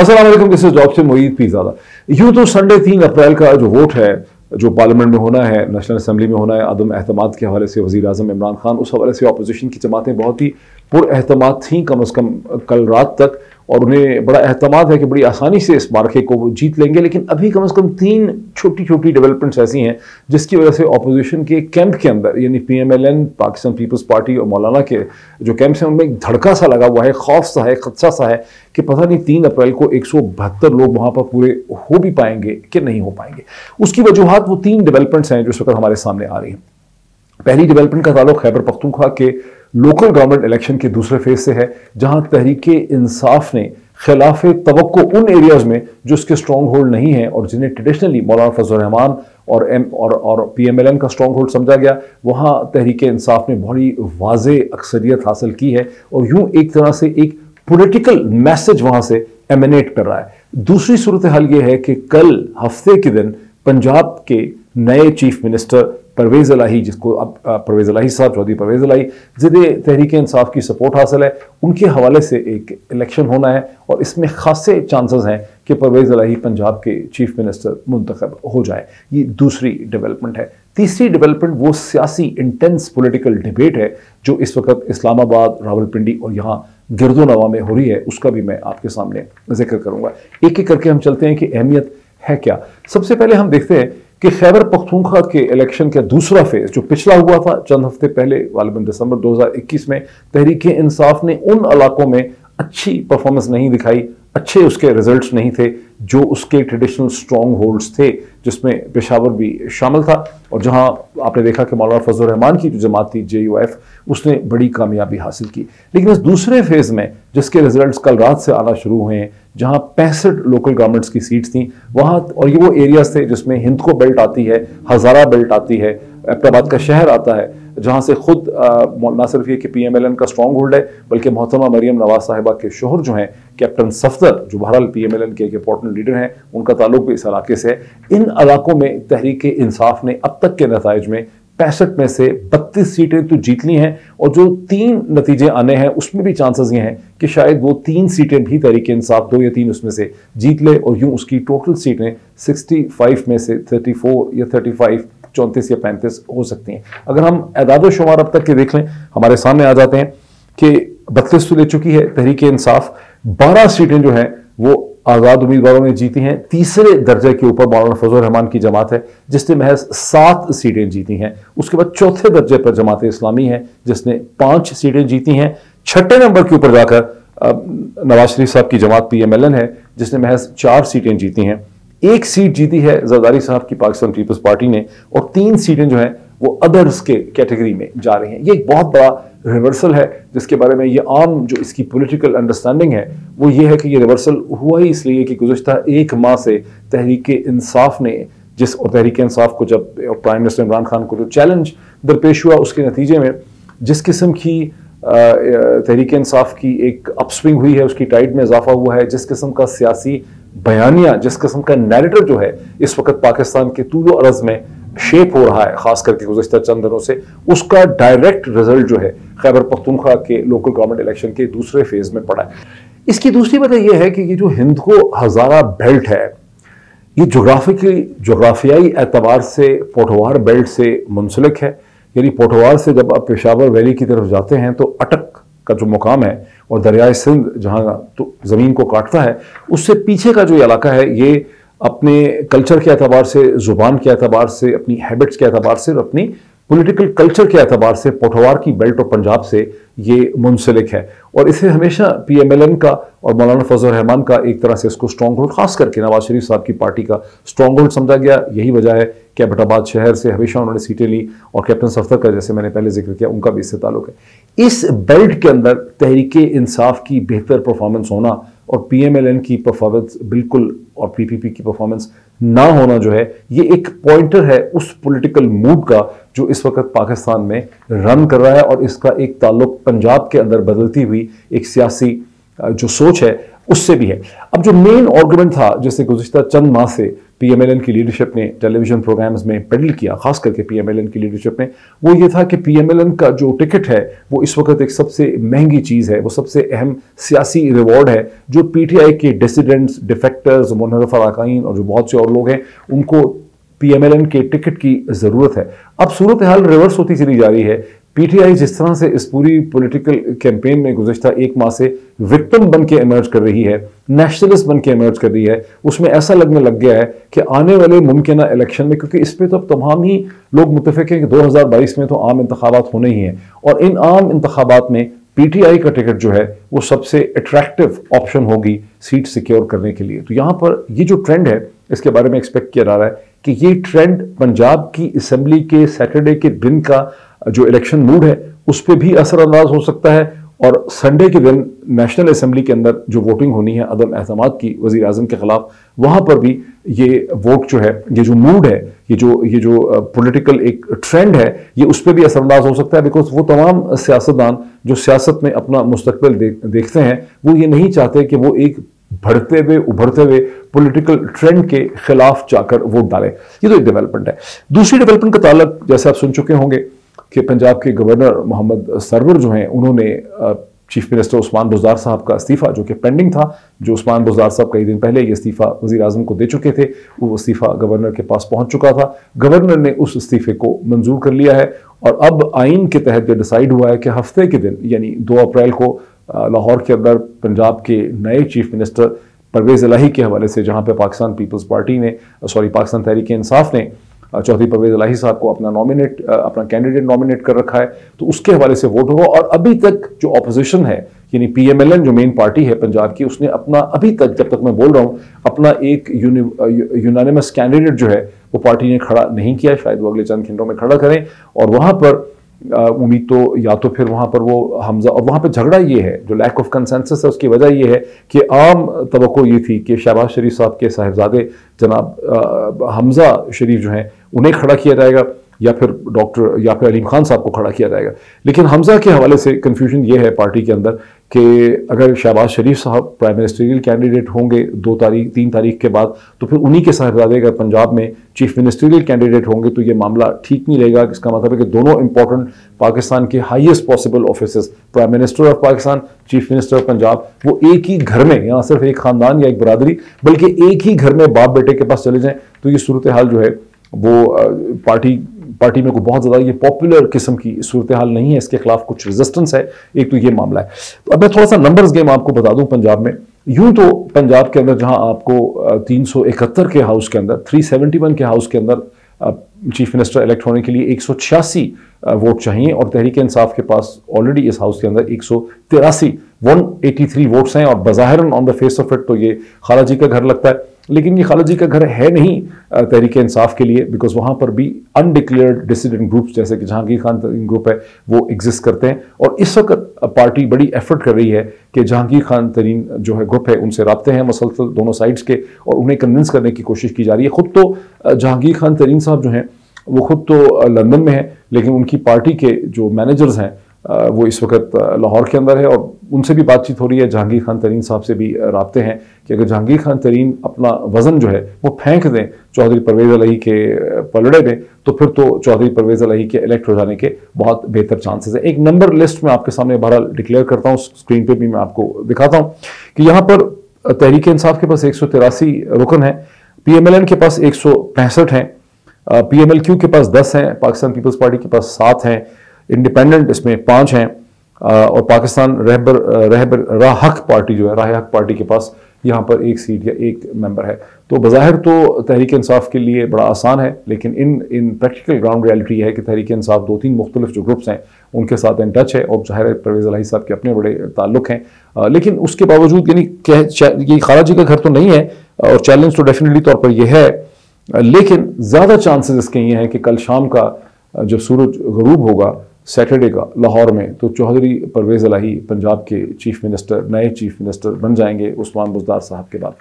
अस्सलाम वालेकुम, this is doctor Moeed Pirzada. यूं तो संडे 3 अप्रैल का जो वोट है, जो पार्लियामेंट में होना है, नेशनल असेंबली में होना है, अदम एहतमाद के हवाले से वज़ीर आज़म इमरान खान, उस हवाले से अपोजिशन की जमातें बहुत ही पुरएहतमाद थीं कम अज़ कम कल रात तक, और उन्हें बड़ा एहतमाद है कि बड़ी आसानी से इस मार्के को वो जीत लेंगे। लेकिन अभी कम अज़ कम 3 छोटी छोटी डेवलपमेंट्स ऐसी हैं जिसकी वजह से अपोजिशन के कैंप के अंदर, यानी PMLN, पाकिस्तान पीपल्स पार्टी और मौलाना के जो कैंप्स हैं, उनमें एक धड़का सा लगा हुआ है, खौफ सा है, खदशा सा है कि पता नहीं 3 अप्रैल को 172 लोग वहां पर पूरे हो भी पाएंगे कि नहीं हो पाएंगे। उसकी वजूहात वो 3 डेवलपमेंट्स हैं जो इस वक्त हमारे सामने आ रही हैं। पहली डेवलपमेंट का ताल्लुक खैबर पख्तूनख्वा के लोकल गवर्नमेंट इलेक्शन के दूसरे फेज से है, जहां तहरीके इंसाफ ने खिलाफ तवक्को उन एरियाज में जो उसके स्ट्रॉन्ग होल्ड नहीं है और जिन्हें ट्रेडिशनली मौलाना फजल रहमान और PMLN का स्ट्रॉन्ग होल्ड समझा गया, वहां तहरीके इंसाफ ने बड़ी वाज़े अक्सरियत हासिल की है और यूं एक तरह से एक पॉलिटिकल मैसेज वहां से एमिनेट कर रहा है। दूसरी सूरत हाल यह है कि कल हफ्ते के दिन पंजाब के नए चीफ मिनिस्टर परवेज़ इलाही, जिसको अब परवेज़ इलाही साहब, चौधरी परवेज़ इलाही, जिन्हें तहरीक इंसाफ की सपोर्ट हासिल है, उनके हवाले से एक इलेक्शन होना है और इसमें खासे चांसेस हैं कि परवेज़ इलाही पंजाब के चीफ मिनिस्टर मुंतखब हो जाए। ये दूसरी डेवलपमेंट है। तीसरी डेवलपमेंट वो सियासी इंटेंस पॉलिटिकल डिबेट है जो इस वक्त इस्लामाबाद, रावलपिंडी और यहाँ गिरदोनवा में हो रही है, उसका भी मैं आपके सामने जिक्र करूँगा। एक एक करके हम चलते हैं कि अहमियत है क्या। सबसे पहले हम देखते हैं कि खैबर पख्तूनख्वा के इलेक्शन का दूसरा फेज जो पिछला हुआ था चंद हफ्ते पहले, गालिबन दिसंबर 2021 में, तहरीक इंसाफ ने उन इलाकों में अच्छी परफॉर्मेंस नहीं दिखाई, अच्छे उसके रिजल्ट्स नहीं थे जो उसके ट्रेडिशनल स्ट्रॉन्ग होल्ड्स थे, जिसमें पेशावर भी शामिल था, और जहां आपने देखा कि मौलाना फजल रहमान की जो जमात थी JUF, उसने बड़ी कामयाबी हासिल की। लेकिन इस दूसरे फेज में जिसके रिजल्ट्स कल रात से आना शुरू हुए हैं, जहां 65 लोकल गवर्नमेंट्स की सीट्स थी वहां, और ये वो एरियाज थे जिसमें हिंदको बेल्ट आती है, हजारा बेल्ट आती है, अहमदाबाद का शहर आता है, जहां से खुद ना सिर्फ ये कि PMLN का स्ट्रॉन्ग होल्ड है, बल्कि मोहतरमा मरियम नवाज साहिबा के शोहर जो हैं कैप्टन सफदर, जो बहरहाल PMLN के एक इंपॉर्टेंट लीडर हैं, उनका ताल्लुक भी इस इलाके से है। इन इलाकों में तहरीक इंसाफ ने अब तक के नताइज में 65 में से 32 सीटें तो जीत ली हैं, और जो 3 नतीजे आने हैं उसमें भी चांसेस ये हैं कि शायद वो 3 सीटें भी तहरीक इंसाफ 2 या 3 उसमें से जीत ले, और यूं उसकी टोटल सीटें 65 में से 34 या 35, 34 या 35 हो सकती हैं। अगर हम एदाद शुमार अब तक के देख लें, हमारे सामने आ जाते हैं कि 32 तो ले चुकी है तहरीक इंसाफ, 12 सीटें जो हैं वो आज़ाद उम्मीदवारों ने जीती हैं। तीसरे दर्जे के ऊपर मौलाना फजल रहमान की जमात है जिसने महज 7 सीटें जीती हैं। उसके बाद चौथे दर्जे पर जमात इस्लामी है जिसने 5 सीटें जीती हैं। छठे नंबर के ऊपर जाकर नवाज शरीफ साहब की जमात PMLN है जिसने महज 4 सीटें जीती हैं। 1 सीट जीती है जरदारी साहब की पाकिस्तान पीपल्स पार्टी ने, और 3 सीटें जो हैं वो अदर्स के कैटेगरी में जा रही हैं। ये एक बहुत बड़ा रिवर्सल है जिसके बारे में ये आम जो इसकी पॉलिटिकल अंडरस्टैंडिंग है वो ये है कि ये रिवर्सल हुआ ही इसलिए कि गुज़श्ता 1 माह से तहरीक इंसाफ ने और तहरीक इंसाफ को जब प्राइम मिनिस्टर इमरान खान को जो चैलेंज दरपेश हुआ, उसके नतीजे में जिस किस्म की तहरीक इंसाफ की एक अपस्विंग हुई है, उसकी टाइड में इजाफा हुआ है, जिस किस्म का सियासी बयानिया, जिस किस्म का नैरेटिव जो है इस वक्त पाकिस्तान के तूलो अर्ज में शेप हो रहा है, खास करके गुज़श्ता चंद दिनों से, उसका डायरेक्ट रिजल्ट जो है खैबर पख्तूनख्वा के लोकल गवर्नमेंट इलेक्शन के दूसरे फेज में पड़ा है। इसकी दूसरी वजह यह है कि ये जो हिंदको हजारा बेल्ट है, ये जोग्राफियाई एतबार से पोठवार बेल्ट से मुंसलिक है। यानी पोठवार से जब आप पेशावर वैली की तरफ जाते हैं तो अटक का जो मुकाम है और दरियाए सिंध जहाँ तो ज़मीन को काटता है, उससे पीछे का जो इलाका है, ये अपने कल्चर के एतबार से, ज़ुबान के एतबार से, अपनी हैबिट्स के एतबार से और अपनी पॉलिटिकल कल्चर के एतबार से पोठवार की बेल्ट और पंजाब से ये मुंसलिक है। और इसे हमेशा PMLN का और मौलाना फजल रहमान का एक तरह से इसको स्ट्रॉन्ग होल्ड, खास करके नवाज शरीफ साहब की पार्टी का स्ट्रॉन्ग होल्ड समझा गया। यही वजह है कि अहमदाबाद शहर से हमेशा उन्होंने सीटें ली, और कैप्टन सफदर का, जैसे मैंने पहले जिक्र किया, उनका भी इससे ताल्लुक है। इस बेल्ट के अंदर तहरीक इंसाफ की बेहतर परफॉर्मेंस होना और PMLN की परफॉर्मेंस बिल्कुल, और PPP की परफॉर्मेंस ना होना जो है, ये एक पॉइंटर है उस पॉलिटिकल मूड का जो इस वक्त पाकिस्तान में रन कर रहा है, और इसका एक ताल्लुक पंजाब के अंदर बदलती हुई एक सियासी जो सोच है उससे भी है। अब जो मेन आर्गुमेंट था, जैसे गुज़िश्ता चंद माह से पीएमएलएन की लीडरशिप ने टेलीविजन प्रोग्राम्स में पेडल किया, खास करके पीएमएलएन की लीडरशिप ने, वो ये था कि पीएमएलएन का जो टिकट है वो इस वक्त एक सबसे महंगी चीज़ है, वो सबसे अहम सियासी रिवॉर्ड है जो पीटीआई के डिसिडेंट्स, डिफेक्टर्स, मुनहरफ अरकाइन और जो बहुत से और लोग हैं उनको पीएमएलएन के टिकट की ज़रूरत है। अब सूरत हाल रिवर्स होती चली जा रही है। पीटीआई जिस तरह से इस पूरी पॉलिटिकल कैंपेन में गुज़िश्ता एक माह से विक्टिम बन के इमर्ज कर रही है, नेशनलिस्ट बन के इमर्ज कर रही है, उसमें ऐसा लगने लग गया है कि आने वाले मुमकिन इलेक्शन में, क्योंकि इस पर तो अब तमाम ही लोग मुत्तफिक हैं कि 2022 में तो आम इंतखाबात होने ही हैं, और इन आम इंतखाबात में पीटीआई का टिकट जो है वो सबसे अट्रैक्टिव ऑप्शन होगी सीट सिक्योर करने के लिए। तो यहाँ पर ये जो ट्रेंड है इसके बारे में एक्सपेक्ट किया जा रहा है कि ये ट्रेंड पंजाब की असेंबली के सैटरडे के दिन का जो इलेक्शन मूड है उस पर भी असरअंदाज हो सकता है, और संडे के दिन नेशनल असेंबली के अंदर जो वोटिंग होनी है अदम एतमाद की वज़ीर आज़म के खिलाफ, वहाँ पर भी ये वोट जो है, ये जो मूड है, ये जो पॉलिटिकल एक ट्रेंड है, ये उस पर भी असरअंदाज हो सकता है। बिकॉज वो तमाम सियासतदान जो सियासत में अपना मुस्तकबिल देखते हैं, वो ये नहीं चाहते कि वो एक बढ़ते हुए उभरते हुए पॉलिटिकल ट्रेंड के खिलाफ जाकर वोट डालें। ये तो एक डेवलपमेंट है। दूसरी डेवलपमेंट का ताल्लुक, जैसे आप सुन चुके होंगे कि पंजाब के गवर्नर मोहम्मद सरवर जो हैं, उन्होंने चीफ मिनिस्टर उस्मान बुज़दार साहब का इस्तीफ़ा जो कि पेंडिंग था, जो उस्मान बुज़दार साहब कई दिन पहले ये इस्तीफ़ा वज़ीर आज़म को दे चुके थे, वो इस्तीफ़ा गवर्नर के पास पहुंच चुका था। गवर्नर ने उस इस्तीफ़े को मंजूर कर लिया है, और अब आइन के तहत ये डिसाइड हुआ है कि हफ्ते के दिन यानी 2 अप्रैल को लाहौर के अंदर पंजाब के नए चीफ मिनिस्टर परवेज़ इलाही के हवाले से, जहाँ पे पाकिस्तान पीपल्स पार्टी ने पाकिस्तान तहरीक इंसाफ ने चौधरी परवेज़ इलाही साहब को अपना कैंडिडेट नॉमिनेट कर रखा है, तो उसके हवाले से वोट होगा। और अभी तक जो ऑपोजिशन है यानी पीएमएलएन जो मेन पार्टी है पंजाब की, उसने अपना अभी तक, जब तक मैं बोल रहा हूँ, अपना एक यूनानिमस कैंडिडेट जो है वो पार्टी ने खड़ा नहीं किया। शायद वो अगले चंद घंटों में खड़ा करें, और वहाँ पर उम्मीद तो या तो फिर वहाँ पर वो हमजा, और वहाँ पर झगड़ा ये है, जो लैक ऑफ कंसेंसस है उसकी वजह ये है कि आम तवक्को ये थी कि शहबाज शरीफ साहब के साहिबजादे जनाब हमजा शरीफ जो हैं उन्हें खड़ा किया जाएगा, या फिर अलीम खान साहब को खड़ा किया जाएगा। लेकिन हमजा के हवाले से कन्फ्यूजन ये है पार्टी के अंदर कि अगर शहबाज शरीफ साहब प्राइम मिनिस्टरियल कैंडिडेट होंगे 3 तारीख के बाद, तो फिर उन्हीं के साहिबजादे अगर पंजाब में चीफ मिनिस्टरियल कैंडिडेट होंगे तो ये मामला ठीक नहीं रहेगा। इसका मतलब है कि दोनों इंपॉर्टेंट पाकिस्तान के highest possible offices, prime minister of Pakistan, chief minister of Punjab, वो एक ही घर में, यहाँ सिर्फ एक खानदान या एक बरादरी, बल्कि एक ही घर में बाप बेटे के पास चले जाएं, तो ये सूरत हाल जो है वो पार्टी में कोई बहुत ज़्यादा ये पॉपुलर किस्म की सूरत हाल नहीं है। इसके खिलाफ कुछ रेजिस्टेंस है, एक तो ये मामला है। तो अब मैं थोड़ा सा नंबर्स गेम आपको बता दूं पंजाब में। यूं तो पंजाब के अंदर जहां आपको 371 के हाउस के अंदर, 371 के हाउस के अंदर चीफ मिनिस्टर इलेक्ट होने के लिए 186 वोट चाहिए, और तहरीक इंसाफ के पास ऑलरेडी इस हाउस के अंदर 183 वोट्स हैं, और बज़ाहिरन on the face of it तो ये खाला जी का घर लगता है, लेकिन ये खाला जी का घर है नहीं तहरीक इंसाफ के लिए, बिकॉज वहाँ पर भी अनडिक्लेयर्ड डिसिडेंट ग्रुप्स जैसे कि जहांगीर खान तरीन ग्रुप है वो एग्जिस्ट करते हैं। और इस वक्त पार्टी बड़ी एफर्ट कर रही है कि जहांगीर खान तरीन जो है ग्रुप है उनसे राब्ते हैं मुसलसल दोनों साइड्स के, और उन्हें कन्विंस करने की कोशिश की जा रही है। खुद तो जहांगीर खान तरीन साहब जो हैं वो खुद तो लंदन में है, लेकिन उनकी पार्टी के जो मैनेजर्स हैं वो इस वक्त लाहौर के अंदर है, और उनसे भी बातचीत हो रही है। जहांगीर खान तरीन साहब से भी राब्ते हैं कि अगर जहांगीर खान तरीन अपना वज़न जो है वो फेंक दें चौधरी परवेज़ इलाही के पलड़े में, तो फिर तो चौधरी परवेज़ इलाही के इलेक्ट हो जाने के बहुत बेहतर चांसेस है। एक नंबर लिस्ट में आपके सामने बहरहाल डिक्लेयर करता हूँ, स्क्रीन पर भी मैं आपको दिखाता हूँ कि यहाँ पर तहरीक इंसाफ के पास 183 रुकन है, पीएमएलएन के पास 165 हैं, पीएमएलक्यू के पास 10 हैं, पाकिस्तान पीपल्स पार्टी के पास 7 हैं, इंडिपेंडेंट इसमें 5 हैं, और पाकिस्तान राह हक पार्टी जो है, राह हक पार्टी के पास यहाँ पर 1 सीट या 1 मेंबर है। तो बज़ाहिर तो तहरीक इंसाफ के लिए बड़ा आसान है, लेकिन इन प्रैक्टिकल ग्राउंड रियलिटी है कि तहरीक इंसाफ 2-3 मुख्तलिफ जो ग्रुप्स हैं उनके साथ इन टच है, और ज़ाहिर परवेज़ इलाही साहब के अपने बड़े ताल्लुक हैं, लेकिन उसके बावजूद यानी ये खाला जी का घर तो नहीं है, और चैलेंज तो डेफिनेटली तौर पर यह है, लेकिन ज़्यादा चांसेस इसके ये हैं कि कल शाम का जब सूरज गरूब होगा सैटरडे का लाहौर में, तो चौधरी परवेज़ इलाही पंजाब के चीफ मिनिस्टर, नए चीफ मिनिस्टर बन जाएंगे उस्मान बुज़दार साहब के बाद।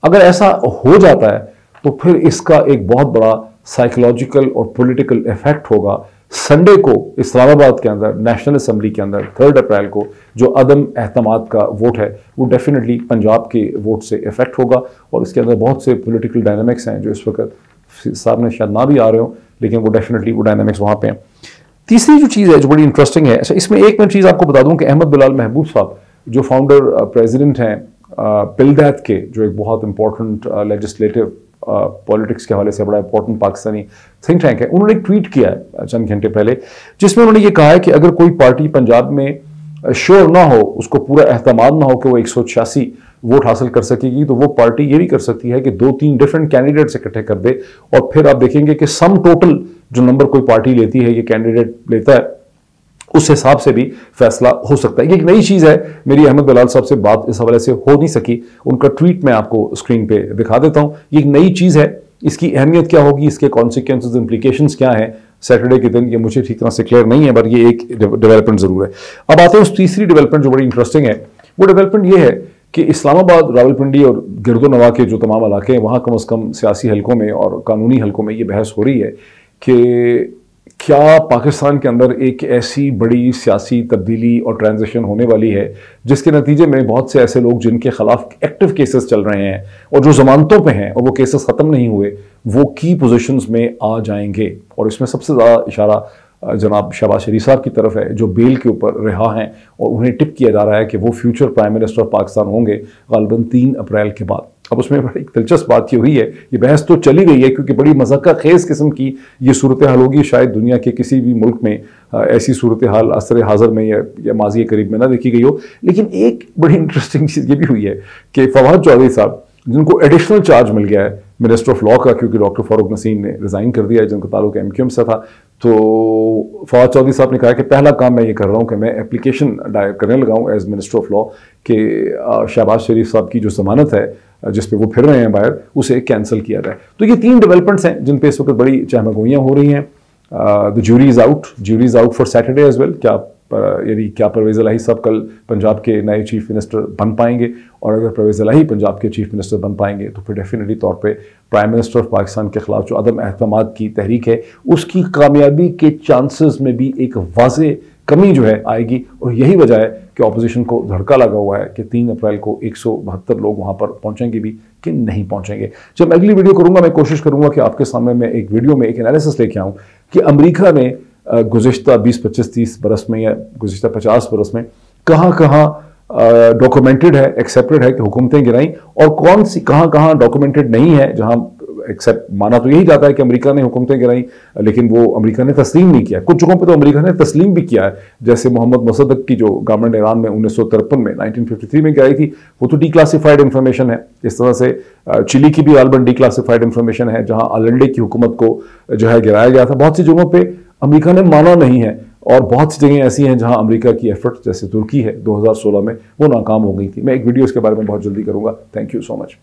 अगर ऐसा हो जाता है तो फिर इसका एक बहुत बड़ा साइकोलॉजिकल और पॉलिटिकल इफेक्ट होगा संडे को इस्लामाबाद के अंदर नेशनल असम्बली के अंदर 3 अप्रैल को जो अदम एहतमाद का वोट है वो डेफिनेटली पंजाब के वोट से इफेक्ट होगा, और इसके अंदर बहुत से पॉलिटिकल डायनामिक्स हैं जो इस वक्त सामने शायद ना भी आ रहे हो, लेकिन वो डेफिनेटली वो डायनामिक्स वहाँ पे हैं। तीसरी जो चीज़ है जो बड़ी इंटरेस्टिंग है, अच्छा इसमें एक मैं चीज़ आपको बता दूं कि अहमद बिलाल महबूब साहब जो फाउंडर प्रेसिडेंट हैं पिलदैत के, जो एक बहुत इंपॉर्टेंट लेजिस्लेटिव पॉलिटिक्स के हवाले से बड़ा इंपॉर्टेंट पाकिस्तानी थिंक टैंक है, उन्होंने एक ट्वीट किया है चंद घंटे पहले, जिसमें उन्होंने ये कहा है कि अगर कोई पार्टी पंजाब में श्योर ना हो, उसको पूरा एहतमाद ना हो कि वो 186 वोट हासिल कर सकेगी, तो वो पार्टी ये भी कर सकती है कि 2-3 डिफरेंट कैंडिडेट्स इकट्ठे कर दे, और फिर आप देखेंगे कि सम टोटल जो नंबर कोई पार्टी लेती है, ये कैंडिडेट लेता है, उस हिसाब से भी फैसला हो सकता है। ये एक नई चीज़ है, मेरी अहमद बिलाल साहब से बात इस हवाले से हो नहीं सकी, उनका ट्वीट मैं आपको स्क्रीन पे दिखा देता हूँ। ये एक नई चीज़ है, इसकी अहमियत क्या होगी, इसके कॉन्सिक्वेंसेस इंप्लीकेशंस क्या हैं सैटरडे के दिन, ये मुझे ठीक तरह से क्लियर नहीं है, पर ये एक डेवलपमेंट ज़रूर है। अब आते हैं उस तीसरी डेवलपमेंट जो बड़ी इंटरेस्टिंग है। वो डेवलपमेंट ये है कि इस्लामाबाद, रावलपिंडी और गिरदोनवा के जो तमाम इलाके हैं, वहाँ कम अज़ कम सियासी हलकों में और कानूनी हलकों में ये बहस हो रही है कि क्या पाकिस्तान के अंदर एक ऐसी बड़ी सियासी तब्दीली और ट्रांजिशन होने वाली है जिसके नतीजे में बहुत से ऐसे लोग जिनके खिलाफ एक्टिव केसेस चल रहे हैं और जो जमानतों पे हैं और वो केसेस ख़त्म नहीं हुए, वो की पोजीशंस में आ जाएंगे। और इसमें सबसे ज़्यादा इशारा जनाब शहबाज शरीफ साहब की तरफ है, जो बेल के ऊपर रिहा हैं, और उन्हें टिप किया जा रहा है कि वो future prime minister of Pakistan होंगे ग़ालिबन 3 अप्रैल के बाद। अब उसमें बड़ी दिलचस्प बात ये हुई है, ये बहस तो चली गई है क्योंकि बड़ी मज़ाक़ा खेज़ किस्म की ये सूरत हाल होगी, शायद दुनिया के किसी भी मुल्क में ऐसी सूरत हाल असर हाज़र में या माजी करीब में ना देखी गई हो। लेकिन एक बड़ी इंटरेस्टिंग चीज़ ये भी हुई है कि फवाद चौधरी साहब, जिनको एडिशनल चार्ज मिल गया है मिनिस्टर ऑफ लॉ का, क्योंकि डॉक्टर फारूक नसीम ने रिज़ाइन कर दिया है जिनका ताल्लुक MQM से था, तो फवाद चौधरी साहब ने कहा कि पहला काम मैं ये कर रहा हूँ कि मैं एप्लीकेशन दायर करने लगा हूँ एज मिनिस्टर ऑफ लॉ कि शहबाज शरीफ साहब की जो ज़मानत है जिस पे वो फिर रहे हैं बाहर, उसे कैंसिल किया जाए। तो ये 3 डेवलपमेंट्स हैं जिन पे इस वक्त बड़ी चहमगोइयाँ हो रही हैं। The jury is out for Saturday as well. क्या परवेज़ इलाही साहब कल पंजाब के नए चीफ मिनिस्टर बन पाएंगे, और अगर परवेज़ इलाही पंजाब के चीफ मिनिस्टर बन पाएंगे तो फिर डेफिनेटली तौर पे प्राइम मिनिस्टर ऑफ पाकिस्तान के खिलाफ जो अदम एहतमाद की तहरीक है उसकी कामयाबी के चांसेस में भी एक वाज़े कमी जो है आएगी। और यही वजह है कि ऑपोजिशन को धड़का लगा हुआ है कि 3 अप्रैल को 172 लोग वहाँ पर पहुँचेंगे भी कि नहीं पहुँचेंगे। जब मैं अगली वीडियो करूँगा, मैं कोशिश करूँगा कि आपके सामने मैं एक वीडियो में एक एनालिसिस लेके आऊँ कि अमेरिका ने गुज़िश्ता 20-25-30 बरस में या गुज़िश्ता 50 बरस में कहाँ कहाँ डॉक्यूमेंटेड है, एक्सेप्टेड है कि हुकूमतें गिराई, और कौन सी कहाँ डॉक्यूमेंटेड नहीं है जहाँ एक्सेप्ट माना तो यही जाता है कि अमेरिका ने हुकूमतें गिराई, लेकिन वो अमेरिका ने तस्लीम नहीं किया। कुछ जगहों पे तो अमेरिका ने तस्लीम भी किया है, जैसे मोहम्मद मुसद्दक की जो गवर्नमेंट ईरान में 1953 में 1953 में गिराई थी, वो तो डिक्लासिफाइड इंफॉर्मेशन है। इस तरह से चिली की भी गालिबन डिक्लासिफाइड इंफॉर्मेशन है जहाँ अलेंडे की हुकूमत को जो है गिराया गया था। बहुत सी जगहों पर अमेरिका ने माना नहीं है, और बहुत सी जगह ऐसी हैं जहां अमेरिका की एफर्ट, जैसे तुर्की है 2016 में, वो नाकाम हो गई थी। मैं एक वीडियो इसके बारे में बहुत जल्दी करूंगा। Thank you so much.